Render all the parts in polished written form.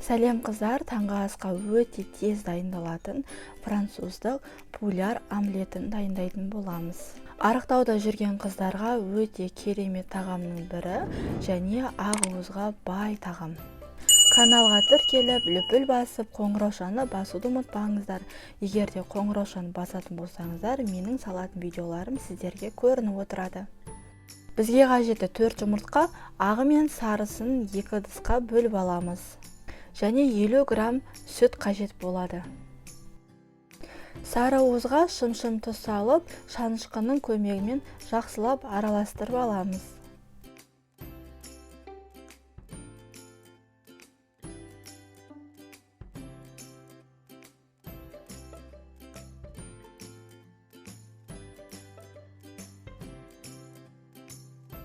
Сәлем қыздар, таңғы асқа өте тез дайындалатын француздық пуляр омлетін дайындайтын боламыз. Арықтауда жүрген қыздарға өте керемет тағамның бірі және ақуызға бай тағам. Каналға тіркеліп, лүпіл басып, қоңыраушаны басуды ұмытпаңыздар. Егер де қоңыраушаны басатын болсаңыздар, менің салатын видеоларым сіздерге көрініп отырады. Бізге қажетті 4 жұмыртқа, ағы мен сарысын 2 ыдысқа бөліп аламыз. Және 50 грамм сүт қажет болады. Сары уызға шым-шым тұз салып, шанышқының көмегімен жақсылап араластырып аламыз.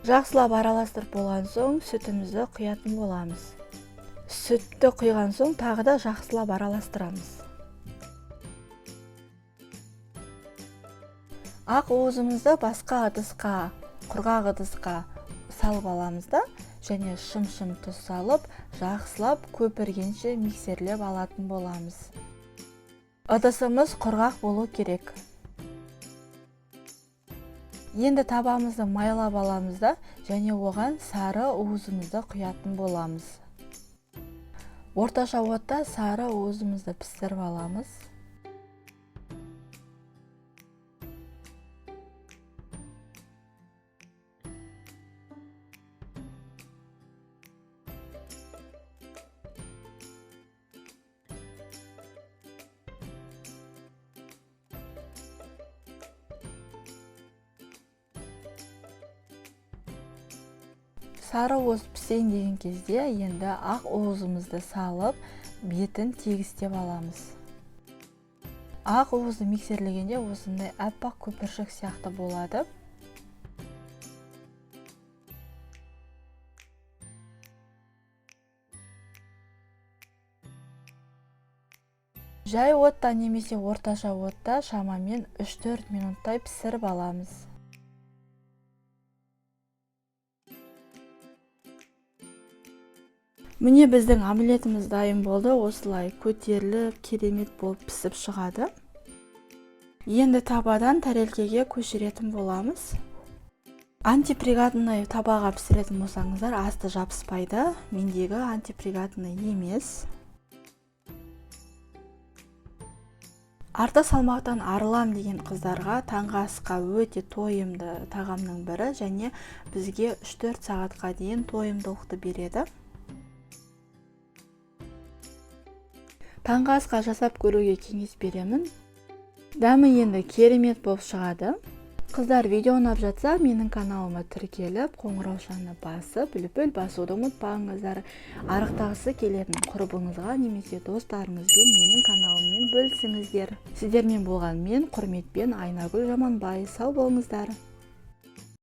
Жақсылап араластырып болған соң, сүтімізді құятын боламыз. Сүтті құйған соң, тағы да жақсылап араластырамыз. Ақ уызымызды басқа ыдысқа, құрғақ ыдысқа салып аламыз да, және шым-шым тұз салып, жақсылап көпіргенше миксерлеп алатын боламыз. Ыдысымыз құрғақ болу керек. Енді табамызды майлап аламыз да, және оған сары уызымызды құятын боламыз. Орташа отта сары уызымызды пісіріп аламыз. Сары уыз пісейін деген кезде енді ақ уызымызды салып, бетін тегістеп аламыз. Ақ уызды миксерлегенде осындай аппақ көпіршік сияқты болады. Жай отта немесе орташа отта шамамен 3-4 минуттай пісіріп аламыз. Міне біздің омлетіміз дайын болды. Осылай көтеріліп, керемет болып пісіп шығады. Енді табадан тарелкеге көшіретін боламыз. Антипригатный табаға пісіретін болсаңыздар, асты жабыспайды. Мендегі антипригатный емес. Артық салмақтан арылам деген қыздарға таңғы асқа өте тойымды тағамның бірі және бізге 3-4 сағатқа дейін тойымдылықты береді. Таңғы асқа жасап көруге кеңес беремін. Дәмі енді керемет болып шығады. Қыздар, видео ұнап жатса, менің каналыма тіркеліп, қоңыраушаны басып, лүпіл басуды ұмытпаңыздар. Арықтағысы келетін құрбыңызға немесе достарыңызбен менің каналыммен бөлісіңіздер. Сіздермен болған мен, құрметпен Айнагүл Жаманбай. Сау болыңыздар.